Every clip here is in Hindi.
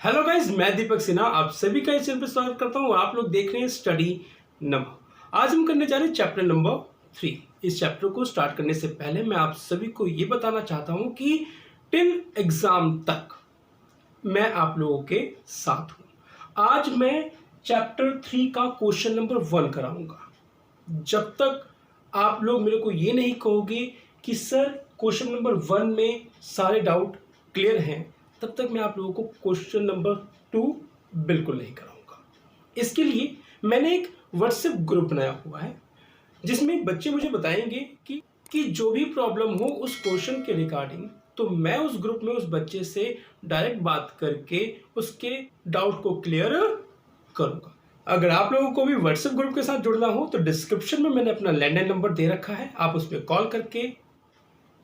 हेलो गाइस, मैं दीपक सिन्हा आप सभी का इस चैनल पर स्वागत करता हूँ। आप लोग देख रहे हैं स्टडी नंबर। आज हम करने जा रहे हैं चैप्टर नंबर 3। इस चैप्टर को स्टार्ट करने से पहले मैं आप सभी को ये बताना चाहता हूँ कि टिल एग्जाम तक मैं आप लोगों के साथ हूँ। आज मैं चैप्टर 3 का क्वेश्चन नंबर 1 कराऊंगा। जब तक आप लोग मेरे को ये नहीं कहोगे कि सर क्वेश्चन नंबर 1 में सारे डाउट क्लियर हैं, तब तक मैं आप लोगों को क्वेश्चन नंबर 2 बिल्कुल नहीं कराऊंगा। इसके लिए मैंने एक व्हाट्सएप ग्रुप बनाया हुआ है जिसमें बच्चे मुझे बताएंगे कि जो भी प्रॉब्लम हो उस क्वेश्चन के रिगार्डिंग, तो मैं उस ग्रुप में उस बच्चे से डायरेक्ट बात करके उसके डाउट को क्लियर करूंगा। अगर आप लोगों को भी व्हाट्सएप ग्रुप के साथ जुड़ना हो तो डिस्क्रिप्शन में मैंने अपना लैंडलाइन नंबर दे रखा है, आप उस पर कॉल करके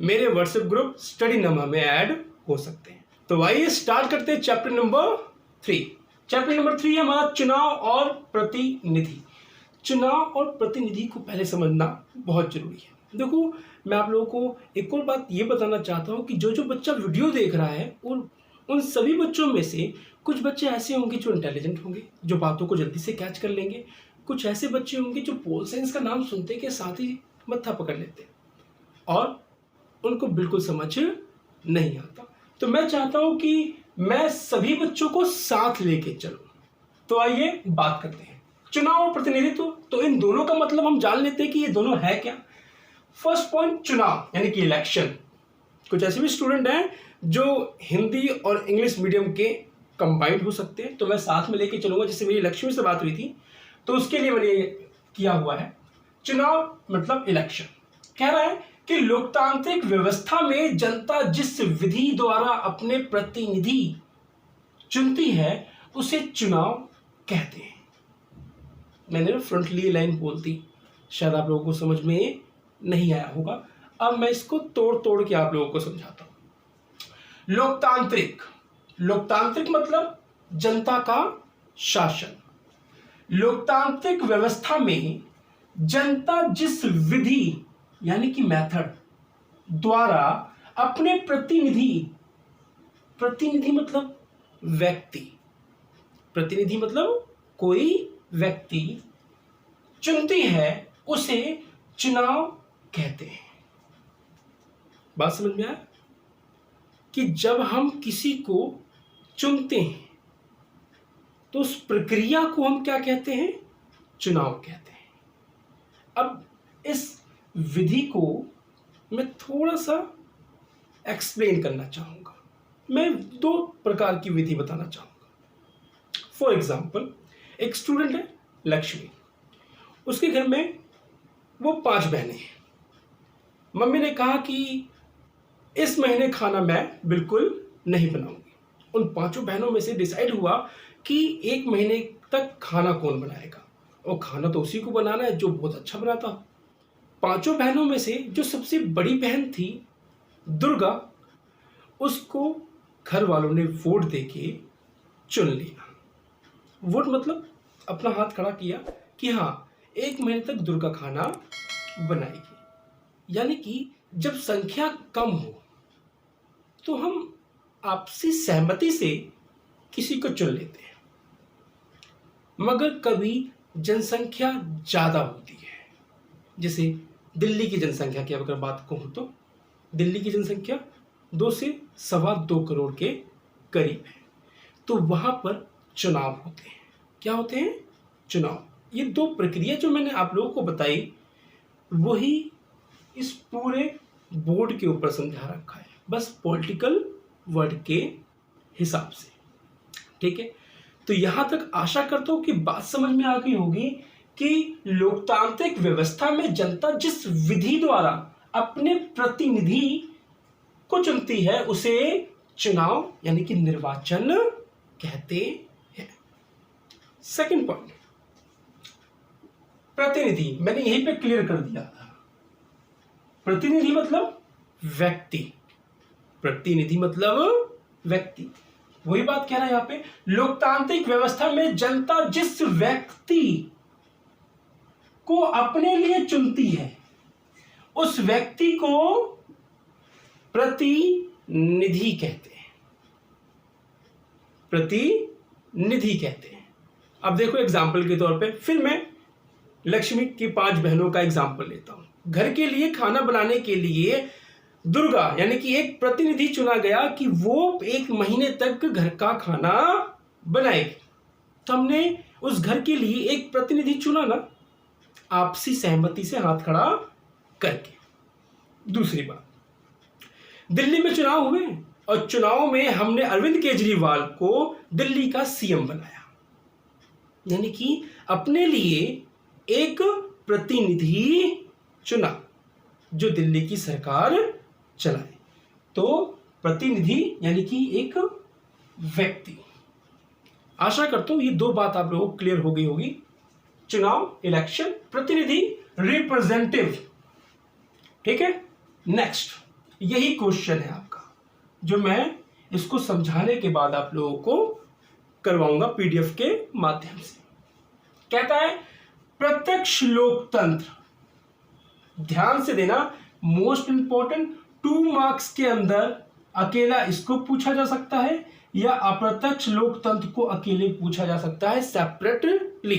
मेरे व्हाट्सएप ग्रुप स्टडी नमा में ऐड हो सकते हैं। तो आइए स्टार्ट करते हैं चैप्टर नंबर 3। चैप्टर नंबर 3 है हमारा चुनाव और प्रतिनिधि। चुनाव और प्रतिनिधि को पहले समझना बहुत जरूरी है। देखो, मैं आप लोगों को एक और बात ये बताना चाहता हूँ कि जो बच्चा वीडियो देख रहा है उन सभी बच्चों में से कुछ बच्चे ऐसे होंगे जो इंटेलिजेंट होंगे, जो बातों को जल्दी से कैच कर लेंगे। कुछ ऐसे बच्चे होंगे जो पोल साइंस का नाम सुनते के साथ ही मत्था पकड़ लेते हैं और उनको बिल्कुल समझ नहीं आता। तो मैं चाहता हूं कि मैं सभी बच्चों को साथ लेके चलूं। तो आइए बात करते हैं चुनाव और प्रतिनिधित्व। तो इन दोनों का मतलब हम जान लेते हैं कि ये दोनों है क्या। फर्स्ट पॉइंट, चुनाव यानी कि इलेक्शन। कुछ ऐसे भी स्टूडेंट हैं जो हिंदी और इंग्लिश मीडियम के कंबाइंड हो सकते हैं, तो मैं साथ में लेके चलूंगा। जैसे मेरी लक्ष्मी से बात हुई थी तो उसके लिए मैंने किया हुआ है। चुनाव मतलब इलेक्शन। कह रहा है कि लोकतांत्रिक व्यवस्था में जनता जिस विधि द्वारा अपने प्रतिनिधि चुनती है उसे चुनाव कहते हैं। मैंने फ्रंटली लाइन बोलती, शायद आप लोगों को समझ में नहीं आया होगा। अब मैं इसको तोड़ तोड़ के आप लोगों को समझाता हूं। लोकतांत्रिक, लोकतांत्रिक मतलब जनता का शासन। लोकतांत्रिक व्यवस्था में जनता जिस विधि यानी कि मेथड द्वारा अपने प्रतिनिधि, प्रतिनिधि मतलब व्यक्ति, प्रतिनिधि मतलब कोई व्यक्ति चुनती है उसे चुनाव कहते हैं। बात समझ में आया कि जब हम किसी को चुनते हैं तो उस प्रक्रिया को हम क्या कहते हैं? चुनाव कहते हैं। अब इस विधि को मैं थोड़ा सा एक्सप्लेन करना चाहूंगा। मैं दो प्रकार की विधि बताना चाहूंगा। फॉर एग्जाम्पल, एक स्टूडेंट है लक्ष्मी, उसके घर में वो 5 बहनें हैं। मम्मी ने कहा कि इस महीने खाना मैं बिल्कुल नहीं बनाऊंगी। उन 5 बहनों में से डिसाइड हुआ कि 1 महीने तक खाना कौन बनाएगा, और खाना तो उसी को बनाना है जो बहुत अच्छा बनाता हो। 5 बहनों में से जो सबसे बड़ी बहन थी दुर्गा, उसको घर वालों ने वोट देके चुन लिया। वोट मतलब अपना हाथ खड़ा किया कि हाँ 1 महीने तक दुर्गा खाना बनाएगी। यानी कि जब संख्या कम हो तो हम आपसी सहमति से किसी को चुन लेते हैं, मगर कभी जनसंख्या ज्यादा होती है। जैसे दिल्ली की जनसंख्या की अगर बात कहूं तो दिल्ली की जनसंख्या 2 से 2.25 करोड़ के करीब है, तो वहां पर चुनाव होते हैं। क्या होते हैं? चुनाव। ये 2 प्रक्रिया जो मैंने आप लोगों को बताई वही इस पूरे बोर्ड के ऊपर समझा रखा है, बस पॉलिटिकल वर्ड के हिसाब से। ठीक है, तो यहां तक आशा करता हूं कि बात समझ में आ गई होगी कि लोकतांत्रिक व्यवस्था में जनता जिस विधि द्वारा अपने प्रतिनिधि को चुनती है उसे चुनाव यानी कि निर्वाचन कहते हैं। सेकंड पॉइंट, प्रतिनिधि। मैंने यहीं पे क्लियर कर दिया था। प्रतिनिधि मतलब व्यक्ति, प्रतिनिधि मतलब व्यक्ति। वही बात कह रहा है यहां पे। लोकतांत्रिक व्यवस्था में जनता जिस व्यक्ति को अपने लिए चुनती है उस व्यक्ति को प्रतिनिधि कहते हैं। प्रतिनिधि कहते हैं। अब देखो एग्जाम्पल के तौर पे फिर मैं लक्ष्मी की 5 बहनों का एग्जाम्पल लेता हूँ। घर के लिए खाना बनाने के लिए दुर्गा यानी कि एक प्रतिनिधि चुना गया कि वो 1 महीने तक घर का खाना बनाएगी। तो हमने उस घर के लिए एक प्रतिनिधि चुना ना, आपसी सहमति से हाथ खड़ा करके। दूसरी बात, दिल्ली में चुनाव हुए और चुनाव में हमने अरविंद केजरीवाल को दिल्ली का सीएम बनाया, यानी कि अपने लिए एक प्रतिनिधि चुना जो दिल्ली की सरकार चलाए। तो प्रतिनिधि यानी कि एक व्यक्ति। आशा करता हूं ये 2 बात आप लोगों को क्लियर हो गई होगी। चुनाव इलेक्शन, प्रतिनिधि रिप्रेजेंटेटिव। ठीक है, नेक्स्ट यही क्वेश्चन है आपका जो मैं इसको समझाने के बाद आप लोगों को करवाऊंगा पीडीएफ के माध्यम से। कहता है प्रत्यक्ष लोकतंत्र। ध्यान से देना, मोस्ट इंपॉर्टेंट, 2 मार्क्स के अंदर अकेला इसको पूछा जा सकता है या अप्रत्यक्ष लोकतंत्र को अकेले पूछा जा सकता है सेपरेटली।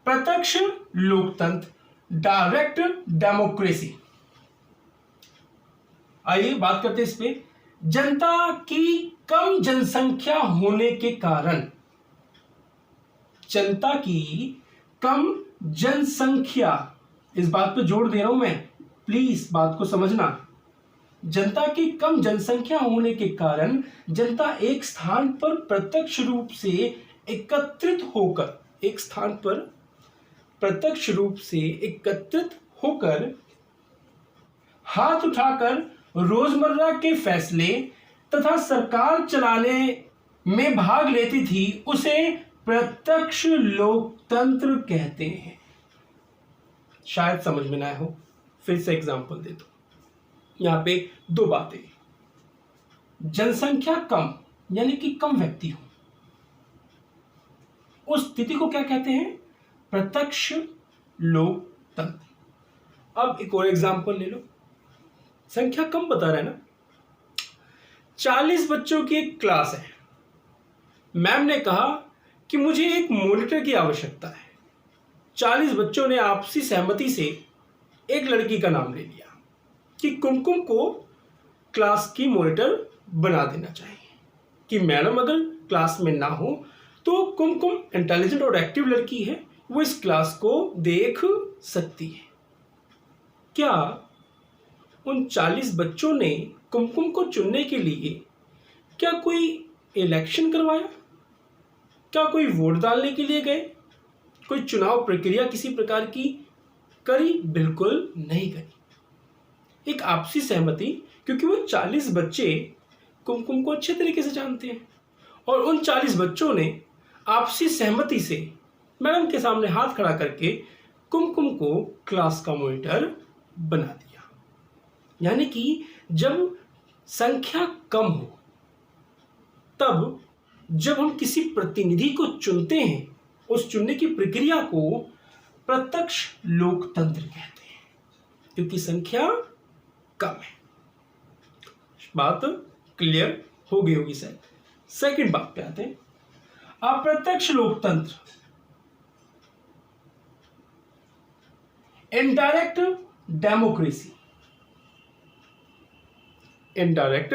प्रत्यक्ष लोकतंत्र, डायरेक्ट डेमोक्रेसी। आइए बात करते हैं इस पे। जनता की कम जनसंख्या होने के कारण, जनता की कम जनसंख्या, इस बात पे जोर दे रहा हूं मैं, प्लीज बात को समझना। जनता की कम जनसंख्या होने के कारण जनता एक स्थान पर प्रत्यक्ष रूप से एकत्रित होकर, एक स्थान पर प्रत्यक्ष रूप से एकत्रित होकर हाथ उठाकर रोजमर्रा के फैसले तथा सरकार चलाने में भाग लेती थी, उसे प्रत्यक्ष लोकतंत्र कहते हैं। शायद समझ में ना आया हो, फिर से एग्जांपल दे दो। यहां पे 2 बातें, जनसंख्या कम यानी कि कम व्यक्ति हो, उस स्थिति को क्या कहते हैं? प्रत्यक्ष लोकतंत्र। अब एक और एग्जांपल ले लो, संख्या कम बता रहा है ना, 40 बच्चों की एक क्लास है। मैम ने कहा कि मुझे एक मॉनिटर की आवश्यकता है। 40 बच्चों ने आपसी सहमति से एक लड़की का नाम ले लिया कि कुमकुम को क्लास की मॉनिटर बना देना चाहिए, कि मैडम अगर क्लास में ना हो तो कुमकुम इंटेलिजेंट और एक्टिव लड़की है, वो इस क्लास को देख सकती है। क्या उन 40 बच्चों ने कुमकुम को चुनने के लिए क्या कोई इलेक्शन करवाया? क्या कोई वोट डालने के लिए गए? कोई चुनाव प्रक्रिया किसी प्रकार की करी? बिल्कुल नहीं करी। एक आपसी सहमति, क्योंकि वो 40 बच्चे कुमकुम को अच्छे तरीके से जानते हैं और उन 40 बच्चों ने आपसी सहमति से मैडम के सामने हाथ खड़ा करके कुमकुम को क्लास का मॉनिटर बना दिया। यानी कि जब संख्या कम हो, तब जब हम किसी प्रतिनिधि को चुनते हैं, उस चुनने की प्रक्रिया को प्रत्यक्ष लोकतंत्र कहते हैं, क्योंकि संख्या कम है। बात क्लियर हो गई होगी शायद। सेकंड बात पे आते हैं, अप्रत्यक्ष लोकतंत्र, इनडायरेक्ट डेमोक्रेसी। इनडायरेक्ट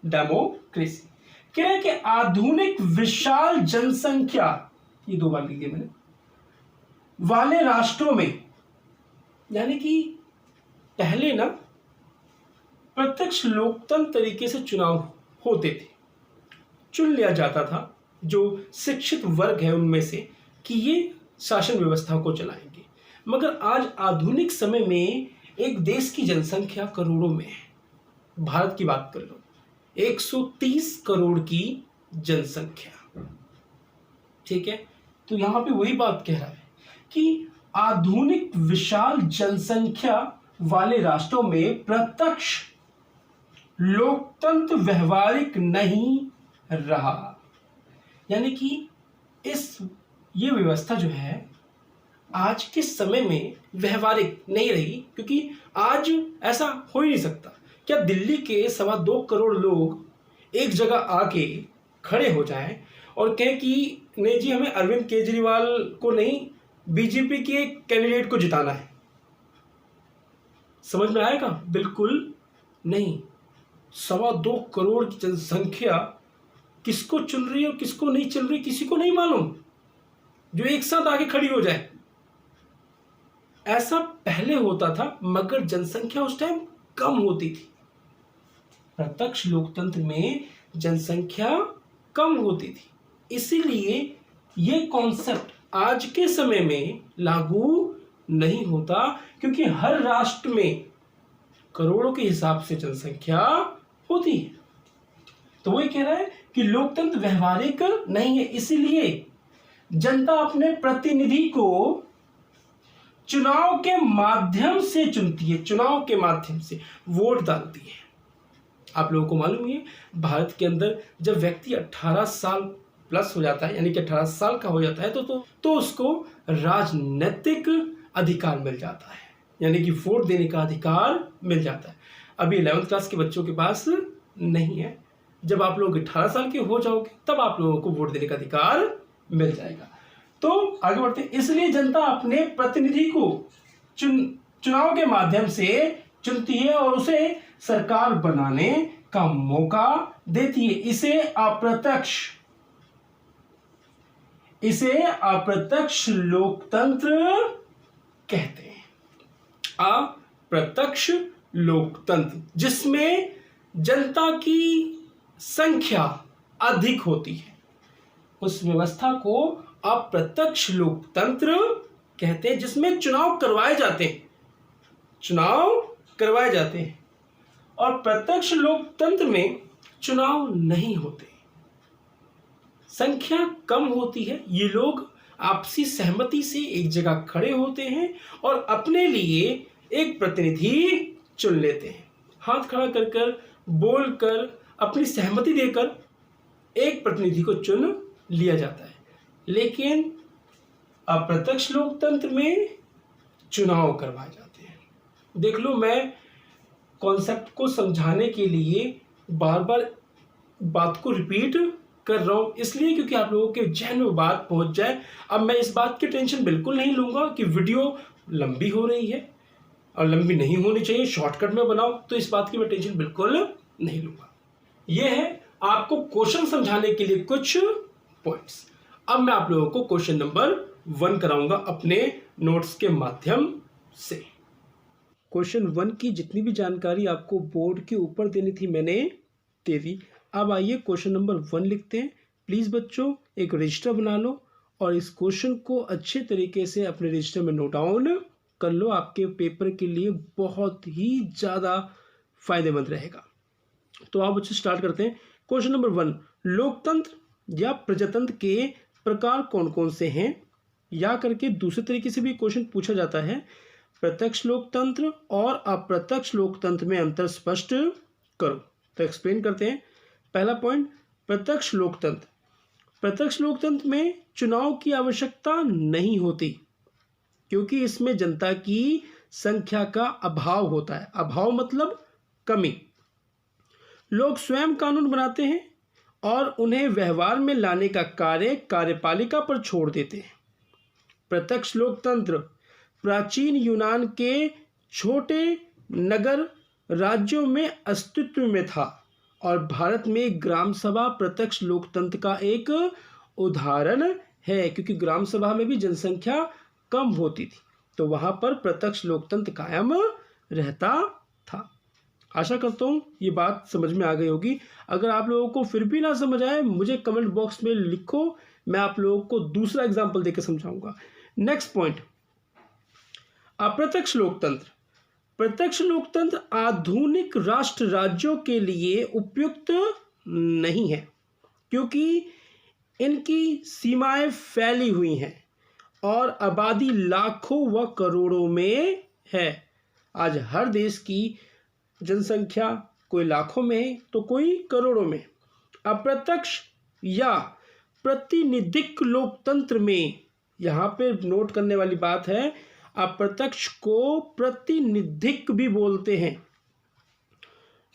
डेमोक्रेसी क्या है कि आधुनिक विशाल जनसंख्या, ये 2 बार लिख दिया मैंने, वाले राष्ट्रों में, यानी कि पहले ना प्रत्यक्ष लोकतंत्र तरीके से चुनाव होते थे, चुन लिया जाता था जो शिक्षित वर्ग है उनमें से कि ये शासन व्यवस्था को चलाएंगे। मगर आज आधुनिक समय में एक देश की जनसंख्या करोड़ों में है। भारत की बात कर लो, 130 करोड़ की जनसंख्या, ठीक है। तो यहां पे वही बात कह रहा है कि आधुनिक विशाल जनसंख्या वाले राष्ट्रों में प्रत्यक्ष लोकतंत्र व्यवहारिक नहीं रहा। यानी कि ये व्यवस्था जो है आज के समय में व्यवहारिक नहीं रही, क्योंकि आज ऐसा हो ही नहीं सकता। क्या दिल्ली के 2.25 करोड़ लोग एक जगह आके खड़े हो जाएं और कहें कि नहीं जी हमें अरविंद केजरीवाल को नहीं बीजेपी के कैंडिडेट को जिताना है, समझ में आएगा? बिल्कुल नहीं। 2.25 करोड़ की जनसंख्या किसको चुन रही है और किसको नहीं चुन रही किसी को नहीं मालूम, जो एक साथ आगे खड़ी हो जाए। ऐसा पहले होता था मगर जनसंख्या उस टाइम कम होती थी। प्रत्यक्ष लोकतंत्र में जनसंख्या कम होती थी, इसीलिए ये कॉन्सेप्ट आज के समय में लागू नहीं होता, क्योंकि हर राष्ट्र में करोड़ों के हिसाब से जनसंख्या होती है। तो वही कह रहा है कि लोकतंत्र व्यवहारिक नहीं है, इसीलिए जनता अपने प्रतिनिधि को चुनाव के माध्यम से चुनती है, चुनाव के माध्यम से वोट डालती है। आप लोगों को मालूम है भारत के अंदर जब व्यक्ति 18 साल प्लस हो जाता है, यानी कि 18 साल का हो जाता है, तो उसको राजनीतिक अधिकार मिल जाता है, यानी कि वोट देने का अधिकार मिल जाता है। अभी 11th क्लास के बच्चों के पास नहीं है। जब आप लोग 18 साल के हो जाओगे तब आप लोगों को वोट देने का अधिकार मिल जाएगा। तो आगे बढ़ते हैं। इसलिए जनता अपने प्रतिनिधि को चुनाव के माध्यम से चुनती है और उसे सरकार बनाने का मौका देती है। इसे अप्रत्यक्ष लोकतंत्र कहते हैं। अप्रत्यक्ष लोकतंत्र जिसमें जनता की संख्या अधिक होती है, उस व्यवस्था को अप्रत्यक्ष लोकतंत्र कहते हैं, जिसमें चुनाव करवाए जाते हैं। और प्रत्यक्ष लोकतंत्र में चुनाव नहीं होते, संख्या कम होती है। ये लोग आपसी सहमति से एक जगह खड़े होते हैं और अपने लिए एक प्रतिनिधि चुन लेते हैं। हाथ खड़ा कर बोलकर अपनी सहमति देकर एक प्रतिनिधि को चुन लिया जाता है। लेकिन अप्रत्यक्ष लोकतंत्र में चुनाव करवाए जाते हैं। देख लो, मैं कॉन्सेप्ट को समझाने के लिए बार बार बात को रिपीट कर रहा हूं, इसलिए क्योंकि आप लोगों के जहन में बात पहुंच जाए। अब मैं इस बात की टेंशन बिल्कुल नहीं लूंगा कि वीडियो लंबी हो रही है, और लंबी नहीं होनी चाहिए, शॉर्टकट में बनाओ, तो इस बात की मैं टेंशन बिल्कुल नहीं लूंगा। यह है आपको क्वेश्चन समझाने के लिए कुछ पॉइंट्स। अब मैं आप लोगों को क्वेश्चन नंबर 1 कराऊंगा अपने नोट्स के माध्यम से। क्वेश्चन 1 की जितनी भी जानकारी आपको बोर्ड के ऊपर देनी थी मैंने दे दी। अब आइए क्वेश्चन नंबर 1 लिखते हैं। प्लीज़ बच्चों एक रजिस्टर बना लो और इस क्वेश्चन को अच्छे तरीके से अपने रजिस्टर में नोट डाउन कर लो। आपके पेपर के लिए बहुत ही ज़्यादा फायदेमंद रहेगा। तो आप बच्चे स्टार्ट करते हैं। क्वेश्चन नंबर 1, लोकतंत्र या प्रजातंत्र के प्रकार कौन कौन से हैं? या करके दूसरे तरीके से भी क्वेश्चन पूछा जाता है, प्रत्यक्ष लोकतंत्र और अप्रत्यक्ष लोकतंत्र में अंतर स्पष्ट करो। तो एक्सप्लेन करते हैं। पहला पॉइंट, प्रत्यक्ष लोकतंत्र। प्रत्यक्ष लोकतंत्र में चुनाव की आवश्यकता नहीं होती, क्योंकि इसमें जनता की संख्या का अभाव होता है। अभाव मतलब कमी। लोग स्वयं कानून बनाते हैं और उन्हें व्यवहार में लाने का कार्य कार्यपालिका पर छोड़ देते हैं। प्रत्यक्ष लोकतंत्र प्राचीन यूनान के छोटे नगर राज्यों में अस्तित्व में था और भारत में ग्राम सभा प्रत्यक्ष लोकतंत्र का एक उदाहरण है, क्योंकि ग्राम सभा में भी जनसंख्या कम होती थी, तो वहां पर प्रत्यक्ष लोकतंत्र कायम रहता था। आशा करता हूँ ये बात समझ में आ गई होगी। अगर आप लोगों को फिर भी ना समझ आए, मुझे कमेंट बॉक्स में लिखो, मैं आप लोगों को दूसरा एग्जाम्पल देकर समझाऊंगा। नेक्स्ट पॉइंट, अप्रत्यक्ष लोकतंत्र। प्रत्यक्ष लोकतंत्र आधुनिक राष्ट्र राज्यों के लिए उपयुक्त नहीं है, क्योंकि इनकी सीमाएं फैली हुई हैं और आबादी लाखों व करोड़ों में है। आज हर देश की जनसंख्या कोई लाखों में है तो कोई करोड़ों में। अप्रत्यक्ष या प्रतिनिधिक लोकतंत्र में, यहाँ पे नोट करने वाली बात है, अप्रत्यक्ष को प्रतिनिधिक भी बोलते हैं।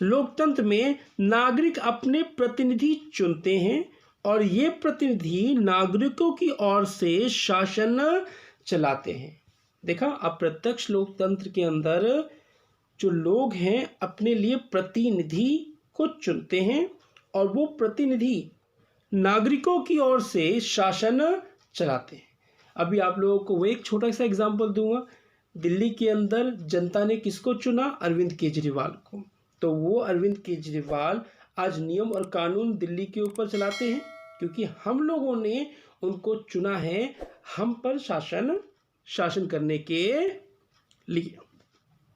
लोकतंत्र में नागरिक अपने प्रतिनिधि चुनते हैं और ये प्रतिनिधि नागरिकों की ओर से शासन चलाते हैं। देखा, अप्रत्यक्ष लोकतंत्र के अंदर जो लोग हैं अपने लिए प्रतिनिधि को चुनते हैं और वो प्रतिनिधि नागरिकों की ओर से शासन चलाते हैं। अभी आप लोगों को वो एक छोटा सा एग्जांपल दूंगा। दिल्ली के अंदर जनता ने किसको चुना? अरविंद केजरीवाल को। तो वो अरविंद केजरीवाल आज नियम और कानून दिल्ली के ऊपर चलाते हैं क्योंकि हम लोगों ने उनको चुना है हम पर शासन करने के लिए।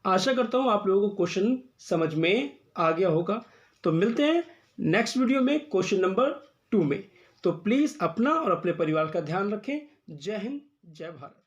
आशा करता हूँ आप लोगों को क्वेश्चन समझ में आ गया होगा। तो मिलते हैं नेक्स्ट वीडियो में क्वेश्चन नंबर 2 में। तो प्लीज़ अपना और अपने परिवार का ध्यान रखें। जय हिंद, जय भारत।